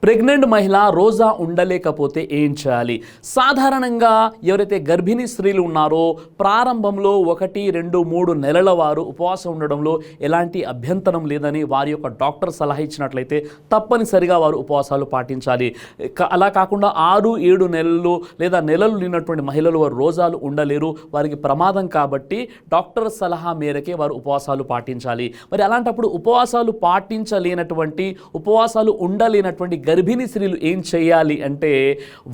Pregnant మహిళ రోజా ఉండలేకపోతే ఏం చేయాలి? సాధారణంగా ఎవరైతే గర్భిణీ స్త్రీలు ఉన్నారో ప్రారంభంలో 1, 2, 3 నెలల వారు ఉపవాసం ఉండడంలో ఎలాంటి అభ్యంతరం లేదని వారి యొక్క డాక్టర్ సలహా ఇచ్చినట్లయితే తప్పనిసరిగా వారు ఉపవాసాలు పాటించాలి. అలా కాకుండా 6, 7 నెలలు లేదా నెలలు నిన్నటువంటి మహిళలు వారు రోజాలు ఉండలేరు, వారికి ప్రమాదం కాబట్టి డాక్టర్ సలహా మేరకే వారు ఉపవాసాలు పాటించాలి. మరి అలాంటప్పుడు ఉపవాసాలు పాటించలేనటువంటి, ఉపవాసాలు ఉండలేనటువంటి గర్భిణీ స్త్రీలు ఏం చేయాలి అంటే,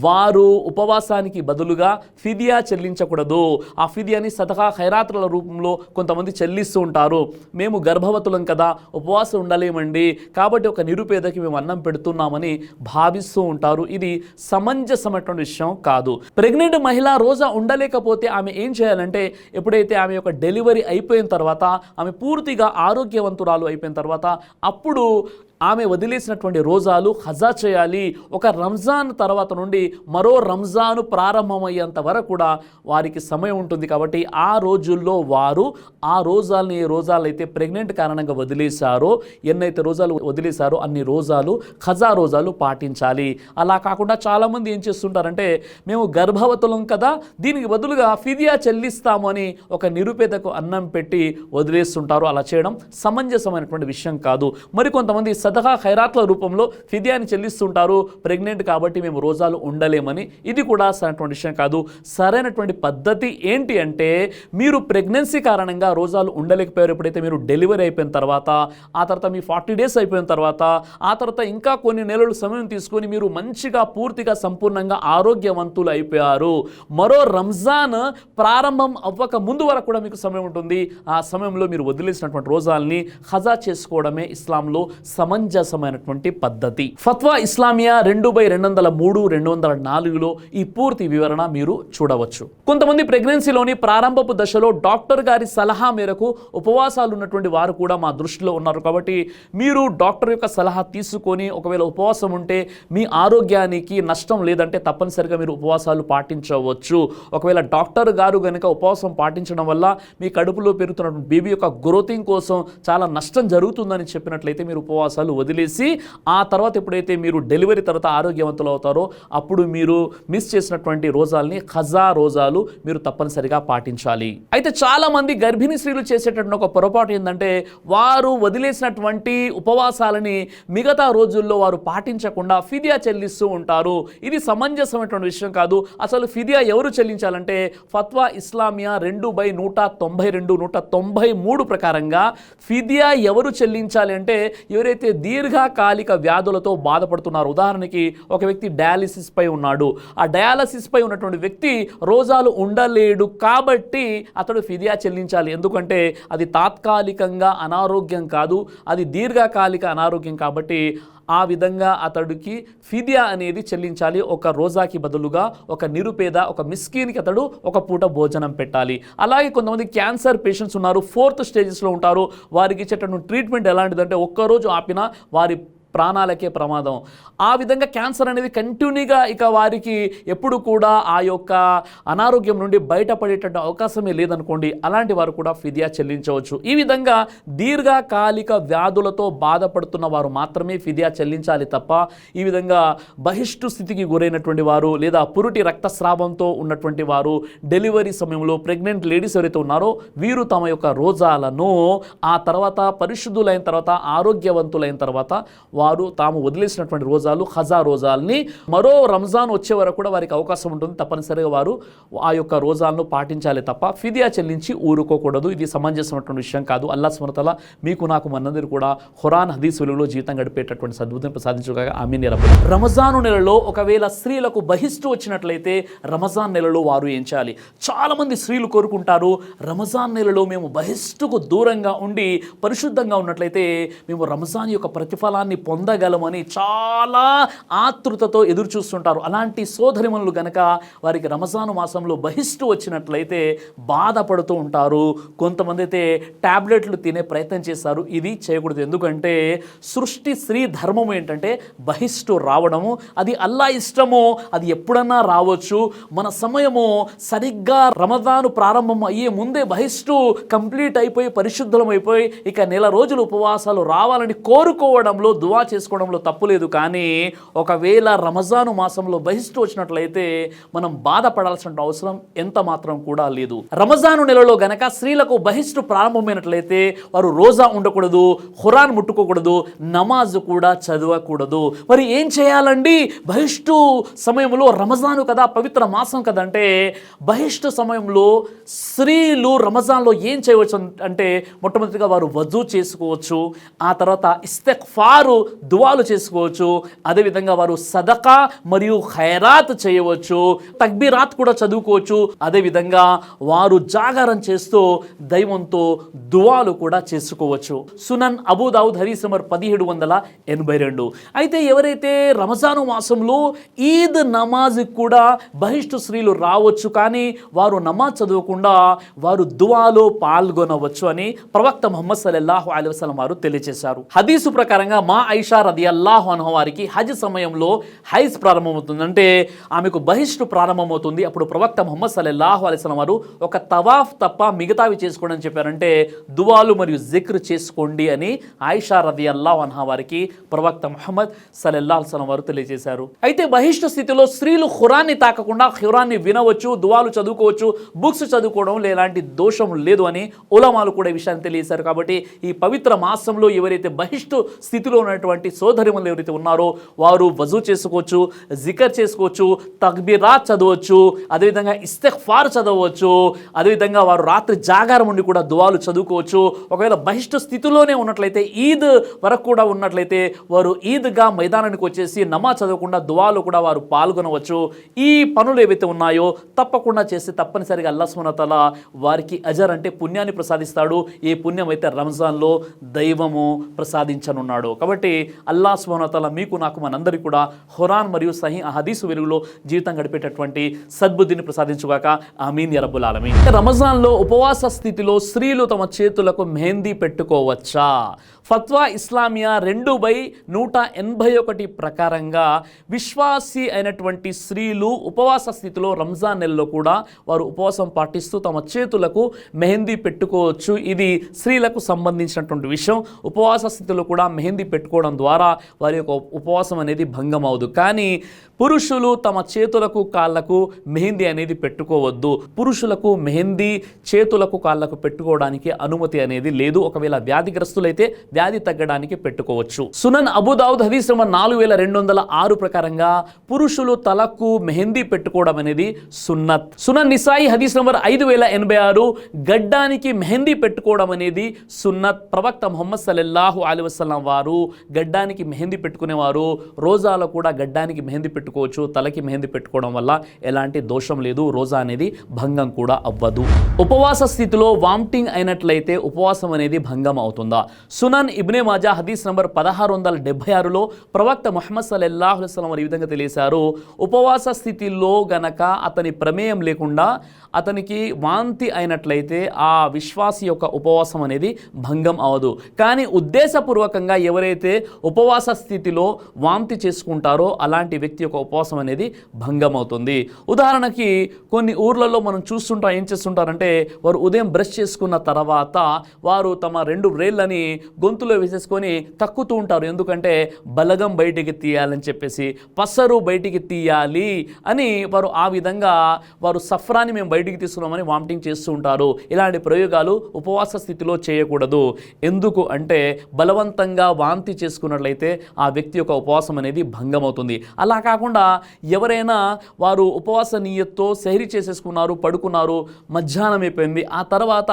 వారు ఉపవాసానికి బదులుగా ఫిదియా చెల్లించకూడదు. ఆ ఫిదియాని సదకా ఖైరాతుల రూపంలో కొంతమంది చెల్లిస్తూ ఉంటారు. మేము గర్భవతులం కదా, ఉపవాసం ఉండలేమండి, కాబట్టి ఒక నిరుపేదకి మేము అన్నం పెడుతున్నామని భావిస్తూ ఉంటారు. ఇది సమంజసమైనటువంటి విషయం కాదు. ప్రెగ్నెంట్ మహిళ రోజా ఉండలేకపోతే ఆమె ఏం చేయాలంటే, ఎప్పుడైతే ఆమె యొక్క డెలివరీ అయిపోయిన తర్వాత, ఆమె పూర్తిగా ఆరోగ్యవంతురాలు అయిపోయిన తర్వాత, అప్పుడు ఆమె వదిలేసినటువంటి రోజాలు ఖజా చేయాలి. ఒక రంజాన్ తర్వాత నుండి మరో రంజాను ప్రారంభమయ్యేంత వరకు కూడా వారికి సమయం ఉంటుంది. కాబట్టి ఆ రోజుల్లో వారు ఆ రోజాలని, ఏ రోజాలు అయితే ప్రెగ్నెంట్ కారణంగా వదిలేశారో, ఎన్నైతే రోజాలు వదిలేశారో అన్ని రోజాలు ఖజా రోజాలు పాటించాలి. అలా కాకుండా చాలామంది ఏం చేస్తుంటారంటే, మేము గర్భవతులం కదా, దీనికి బదులుగా ఫిదియా చెల్లిస్తాము అని ఒక నిరుపేదకు అన్నం పెట్టి వదిలేస్తుంటారు. అలా చేయడం సమంజసమైనటువంటి విషయం కాదు. మరికొంతమంది సదకా ఖైరాత్ల రూపంలో ఫిదియాని చెల్లిస్తుంటారు. ప్రెగ్నెంట్ కాబట్టి మేము రోజాలు ఉండలేమని. ఇది కూడా సరైనటువంటి విషయం కాదు. సరైనటువంటి పద్ధతి ఏంటి అంటే, మీరు ప్రెగ్నెన్సీ కారణంగా రోజాలు ఉండలేకపోయారు, ఎప్పుడైతే మీరు డెలివరీ అయిపోయిన తర్వాత, ఆ తర్వాత మీ 40 డేస్ అయిపోయిన తర్వాత, ఆ తర్వాత ఇంకా కొన్ని నెలలు సమయం తీసుకొని మీరు మంచిగా పూర్తిగా సంపూర్ణంగా ఆరోగ్యవంతులు అయిపోయారు, మరో రంజాన్ ప్రారంభం అవ్వక ముందు వరకు కూడా మీకు సమయం ఉంటుంది. ఆ సమయంలో మీరు వదిలేసినటువంటి రోజాలని ఖజా చేసుకోవడమే ఇస్లాంలో సమంజసమైనటువంటి పద్ధతి. ఫత్వా ఇస్లామియా 2/203-204లో ఈ పూర్తి వివరణ మీరు చూడవచ్చు. కొంతమంది ప్రెగ్నెన్సీలోని ప్రారంభపు దశలో డాక్టర్ గారి సలహా మేరకు ఉపవాసాలు ఉన్నటువంటి వారు కూడా మా దృష్టిలో ఉన్నారు. కాబట్టి మీరు డాక్టర్ యొక్క సలహా తీసుకొని ఒకవేళ ఉపవాసం ఉంటే మీ ఆరోగ్యానికి నష్టం లేదంటే తప్పనిసరిగా మీరు ఉపవాసాలు పాటించవచ్చు. ఒకవేళ డాక్టర్ గారు కనుక ఉపవాసం పాటించడం వల్ల మీ కడుపులో పెరుగుతున్నటువంటి బేబీ యొక్క గ్రోతింగ్ కోసం చాలా నష్టం జరుగుతుందని చెప్పినట్లయితే మీరు ఉపవాసాలు వదిలేసి, ఆ తర్వాత ఎప్పుడైతే మీరు డెలివరీ తర్వాత ఆరోగ్యవంతులు అవుతారో అప్పుడు మీరు మిస్ చేసినటువంటి రోజాలని, ఖజా రోజాలు మీరు తప్పనిసరిగా పాటించాలి. అయితే చాలా మంది గర్భిణీ స్త్రీలు చేసేటటువంటి ఒక పొరపాటు ఏంటంటే, వారు వదిలేసినటువంటి ఉపవాసాలని మిగతా రోజుల్లో వారు పాటించకుండా ఫిదియా చెల్లిస్తూ ఉంటారు. ఇది సమంజసమైనటువంటి విషయం కాదు. అసలు ఫిదియా ఎవరు చెల్లించాలంటే, ఫత్వా ఇస్లామియా 2/192-193 ప్రకారంగా ఫిదియా ఎవరు చెల్లించాలి అంటే, ఎవరైతే దీర్ఘకాలిక వ్యాధులతో బాధపడుతున్నారు. ఉదాహరణకి ఒక వ్యక్తి డయాలిసిస్ పై ఉన్నాడు. ఆ డయాలసిస్ పై ఉన్నటువంటి వ్యక్తి రోజాలు ఉండలేడు కాబట్టి అతడు ఫిదియా చెల్లించాలి. ఎందుకంటే అది తాత్కాలికంగా అనారోగ్యం కాదు, అది దీర్ఘకాలిక అనారోగ్యం. కాబట్టి ఆ విధంగా అతడికి ఫిదియా అనేది చెల్లించాలి. ఒక రోజాకి బదులుగా ఒక నిరుపేద, ఒక మిస్కీన్కి అతడు ఒక పూట భోజనం పెట్టాలి. అలాగే కొంతమంది క్యాన్సర్ పేషెంట్స్ ఉన్నారు, 4th స్టేజెస్లో ఉంటారు. వారికి ఇచ్చేటటువంటి ట్రీట్మెంట్ ఎలాంటిదంటే, ఒక్కరోజు ఆపినా వారి ప్రాణాలకే ప్రమాదం. ఆ విధంగా క్యాన్సర్ అనేది కంటిన్యూగా ఇక వారికి ఎప్పుడు కూడా ఆ యొక్క అనారోగ్యం నుండి బయటపడేటటువంటి అవకాశమే లేదనుకోండి, అలాంటి వారు కూడా ఫిదియా చెల్లించవచ్చు. ఈ విధంగా దీర్ఘకాలిక వ్యాధులతో బాధపడుతున్న వారు మాత్రమే ఫిదియా చెల్లించాలి తప్ప, ఈ విధంగా బహిష్టు స్థితికి గురైనటువంటి వారు లేదా పురుటి రక్తస్రావంతో ఉన్నటువంటి వారు, డెలివరీ సమయంలో ప్రెగ్నెంట్ లేడీస్ ఎవరైతే ఉన్నారో వీరు తమ యొక్క రోజాలను ఆ తర్వాత పరిశుద్ధులైన తర్వాత, ఆరోగ్యవంతులైన తర్వాత వారు తాము వదిలేసినటువంటి రోజాలు, ఖజా రోజాలని మరో రంజాన్ వచ్చే వరకు కూడా వారికి అవకాశం ఉంటుంది. తప్పనిసరిగా వారు ఆ యొక్క రోజాలను పాటించాలి తప్ప ఫిదియా చెల్లించి ఊరుకోకూడదు. ఇది సమంజసమైనటువంటి విషయం కాదు. అల్లాహ్ సుబ్హానహు వ తఆలా మీకు నాకు మనందరూ కూడా ఖురాన్ హదీస్ వెలుగులో జీవితం గడిపేటటువంటి సద్బుద్ధిని ప్రసాదించుగాక. ఆమీన్ యా రబ్బల్. రంజాను నెలలో ఒకవేళ స్త్రీలకు బహిష్టు వచ్చినట్లయితే రంజాన్ నెలలో వారు ఏం చేయాలి? చాలామంది స్త్రీలు కోరుకుంటారు, రంజాన్ నెలలో మేము బహిష్టుకు దూరంగా ఉండి పరిశుద్ధంగా ఉన్నట్లయితే మేము రంజాన్ యొక్క ప్రతిఫలాన్ని పొందగలమని చాలా ఆతృతతో ఎదురు చూస్తుంటారు. అలాంటి సోదరిమణులు గనక వారికి రంజాను మాసంలో బహిష్టు వచ్చినట్లయితే బాధపడుతూ ఉంటారు. కొంతమంది అయితే టాబ్లెట్లు తినే ప్రయత్నం చేస్తారు. ఇది చేయకూడదు. ఎందుకంటే సృష్టి స్త్రీ ధర్మం ఏంటంటే బహిష్టు రావడము, అది అల్లా ఇష్టము, అది ఎప్పుడన్నా రావచ్చు. మన సమయము సరిగ్గా రమజాను ప్రారంభం అయ్యే ముందే బహిష్టు కంప్లీట్ అయిపోయి పరిశుద్ధం అయిపోయి ఇక నెల రోజులు ఉపవాసాలు రావాలని కోరుకోవడంలో, దువా దువా చేసుకోవడంలో తప్పు లేదు. కానీ ఒకవేళ రమజాను మాసంలో బహిష్టు వచ్చినట్లయితే మనం బాధపడాల్సిన అవసరం ఎంత మాత్రం కూడా లేదు. రమజాను నెలలో గనక స్త్రీలకు బహిష్టు ప్రారంభమైనట్లయితే వారు రోజా ఉండకూడదు, ఖురాన్ ముట్టుకోకూడదు, నమాజ్ కూడా చదవకూడదు. మరి ఏం చేయాలండి బహిష్టు సమయంలో? రమజాను కదా, పవిత్ర మాసం కదంటే బహిష్టు సమయంలో స్త్రీలు రమజాన్లో ఏం చేయవచ్చు అంటే మొట్టమొదటిగా వారు వజూ చేసుకోవచ్చు, ఆ తర్వాత ఇస్తిగ్ఫారు దువాలు చేసుకోవచ్చు, అదేవిధంగా వారు సదకా మరియు ఖైరాత్ చేయవచ్చు, తక్బీరాత్ కూడా చదువుకోవచ్చు, అదేవిధంగా వారు జాగారం చేస్తూ దైవంతో దువాలు కూడా చేసుకోవచ్చు. సునన్ అబూ దావుద్ హదీస్ నంబర్ 1782. అయితే ఎవరైతే రమజాను మాసంలో ఈద్ నమాజ్ కూడా బహిష్టు స్త్రీలు రావచ్చు, కానీ వారు నమాజ్ చదవకుండా వారు దువాలో పాల్గొనవచ్చు అని ప్రవక్త ముహమ్మద్ సల్లల్లాహు అలైహి వసల్లం వారు తెలియజేశారు. హదీసు ప్రకారంగా మా ఐషా రదియల్లాహు అన్హా వారికి హజ్ సమయంలో హైజ్ ప్రారంభమవుతుంది, అంటే ఆమెకు బహిష్టు ప్రారంభమవుతుంది. అప్పుడు ప్రవక్త ముహమ్మద్ సల్లల్లాహు అలైహి వసల్లం వారు ఒక తవాఫ్ తప్ప మిగతావి చేసుకోండి అని చెప్పారంటే దువాలు మరియు జిక్ర్ చేసుకోండి అని ఆయిషా రదియల్లాహు అన్హా వారికి ప్రవక్త ముహమ్మద్ సల్లల్లాహు అలైహి వసల్లం వారు తెలియజేశారు. అయితే బహిష్టు స్థితిలో స్త్రీలు ఖురాన్ని తాకకుండా ఖురాన్ని వినవచ్చు, దువాలు చదువుకోవచ్చు, బుక్స్ చదువుకోవడం ఎలాంటి దోషం లేదు అని ఉలమాలు కూడా ఈ విషయాన్ని తెలియజేశారు. కాబట్టి ఈ పవిత్ర మాసంలో ఎవరైతే బహిష్టు స్థితిలో ఉన్నటువంటి సోదరిమణులు ఎవరైతే ఉన్నారో వారు వజూ చేసుకోవచ్చు, జికర్ చేసుకోవచ్చు, తక్బీరాత్ చదవచ్చు, అదేవిధంగా ఇస్తిగ్ఫార్ చదవచ్చు, అదేవిధంగా వారు రాత్రి జాగారం ఉండి కూడా దువాలు చదువుకోవచ్చు. ఒకవేళ బహిష్టు స్థితిలోనే ఉన్నట్లయితే ఈద్ వరకు కూడా ఉన్నట్లయితే వారు ఈద్గా మైదానానికి వచ్చేసి నమాజ్ చదవకుండా దువాలు కూడా వారు పాల్గొనవచ్చు. ఈ పనులు ఏవైతే ఉన్నాయో తప్పకుండా చేస్తే తప్పనిసరిగా అల్లాహ్ సుబ్హానహు వ తఆలా వారికి అజర్ అంటే పుణ్యాన్ని ప్రసాదిస్తాడు. ఏ పుణ్యం అయితే రంజాన్లో దైవము ప్రసాదించనున్నాడు. కాబట్టి అల్లాహ్ సుబ్హానహు వ తఆలా మీకు నాకు మనందరికీ కూడా ఖురాన్ మరియు సహీ హదీసు వెలుగులో జీవితం గడిపేటటువంటి సద్బుద్ధిని ప్రసాదించుగాక. ఆమీన్ యా రబ్బుల్ ఆలమీన్. రంజాన్లో ఉపవాస స్థితిలో స్త్రీలు తమ చేతులకు మెహందీ పెట్టుకోవచ్చా? ఫత్వా ఇస్లామియా 2/181 ప్రకారంగా విశ్వాసి అయినటువంటి స్త్రీలు ఉపవాస స్థితిలో రంజాన్ నెలలో కూడా వారు ఉపవాసం పాటిస్తూ తమ చేతులకు మెహందీ పెట్టుకోవచ్చు. ఇది స్త్రీలకు సంబంధించినటువంటి విషయం. ఉపవాస స్థితిలో కూడా మెహందీ పెట్టుకోవడం ద్వారా వారి యొక్క ఉపవాసం అనేది భంగం అవదు. కానీ పురుషులు తమ చేతులకు కాళ్ళకు మెహందీ అనేది పెట్టుకోవద్దు. పురుషులకు మెహందీ చేతులకు కాళ్ళకు పెట్టుకోవడానికి అనుమతి అనేది లేదు. ఒకవేళ వ్యాధిగ్రస్తులైతే వ్యాధి తగ్గడానికి పెట్టుకోవచ్చు. సునన్ అబూ దావుద్ హదీస్ నంబర్ 4206 ప్రకారంగా పురుషులు తలకు మెహందీ పెట్టుకోవడం అనేది సున్నత్. సునన్ నిసాయి హదీస్ నంబర్ 5086 గడ్డానికి మెహందీ పెట్టుకోవడం అనేది సున్నత్. ప్రవక్త ముహమ్మద్ సల్లల్లాహు అలైహి వసల్లం వారు గడ్డానికి మెహందీ పెట్టుకునేవారు. రోజాలో కూడా గడ్డానికి మెహందీ పెట్టుకోవచ్చు. తలకి మెహందీ పెట్టుకోవడం వల్ల ఎలాంటి దోషం లేదు. రోజా అనేది భంగం కూడా అవ్వదు. ఉపవాస స్థితిలో వామిటింగ్ అయినట్లయితే ఉపవాసం అనేది భంగం అవుతుందా? సునన్ ఇబ్నే మాజా హదీస్ నంబర్ 1676లో ప్రవక్త ముహమ్మద్ సల్లల్లాహు అలైహి వసల్లం వారు ఈ విధంగా తెలియజేశారు. ఉపవాస స్థితిలో గనక అతని ప్రమేయం లేకుండా అతనికి వాంతి అయినట్లయితే ఆ విశ్వాసి యొక్క ఉపవాసం అనేది భంగం అవదు. కానీ ఉద్దేశపూర్వకంగా ఎవరైతే ఉపవాస స్థితిలో వాంతి చేసుకుంటారో అలాంటి వ్యక్తి యొక్క ఉపవాసం అనేది భంగం అవుతుంది. ఉదాహరణకి కొన్ని ఊర్లలో మనం చూస్తుంటాం, ఏం చేస్తుంటారంటే వారు ఉదయం బ్రష్ చేసుకున్న తర్వాత వారు తమ 2 వ్రేళ్ళని గొంతులో వేసేసుకొని కక్కుతూ ఉంటారు. ఎందుకంటే బలగం బయటికి తీయాలని చెప్పేసి, పసరు బయటికి తీయాలి అని వారు ఆ విధంగా వారు సఫ్రాన్ని మేము బయటికి తీసుకున్నామని వామిటింగ్ చేస్తూ ఉంటారు. ఇలాంటి ప్రయోగాలు ఉపవాస స్థితిలో చేయకూడదు. ఎందుకు అంటే బలవంతంగా వాంతి చేసుకున్నట్లయితే ఆ వ్యక్తి యొక్క ఉపవాసం అనేది భంగం అవుతుంది. అలా కాకుండా ఎవరైనా వారు ఉపవాస నియత్తో సెహరీ చేసేసుకున్నారు, పడుకున్నారు, మధ్యాహ్నం అయిపోయింది, ఆ తర్వాత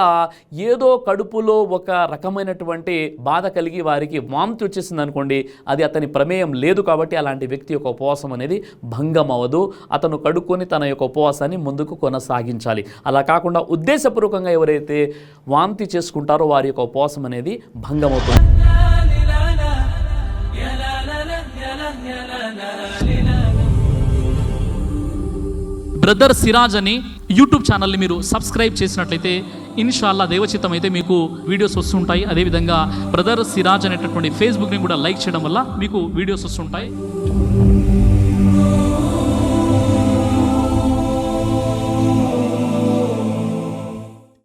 ఏదో కడుపులో ఒక రకమైనటువంటి బాధ కలిగి వారికి వాంతి వచ్చేసింది అనుకోండి, అది అతని ప్రమేయం లేదు. కాబట్టి అలాంటి వ్యక్తి యొక్క ఉపవాసం అనేది భంగం అవ్వదు. అతను కడుక్కొని తన యొక్క ఉపవాసాన్ని ముందుకు కొనసాగించాలి. అలా కాకుండా ఉద్దేశపూర్వకంగా ఎవరైతే వాంతి చేసుకుంటారో వారి యొక్క ఉపవాసం అనేది భంగం అవుతుంది. బ్రదర్ సిరాజ్ అని యూట్యూబ్ ఛానల్ని మీరు సబ్స్క్రైబ్ చేసినట్లయితే ఇన్షాల్లా దేవచిత్తం అయితే మీకు వీడియోస్ వస్తుంటాయి. అదేవిధంగా బ్రదర్ సిరాజ్ అనేటటువంటి ఫేస్బుక్ని కూడా లైక్ చేయడం వల్ల మీకు వీడియోస్ వస్తుంటాయి.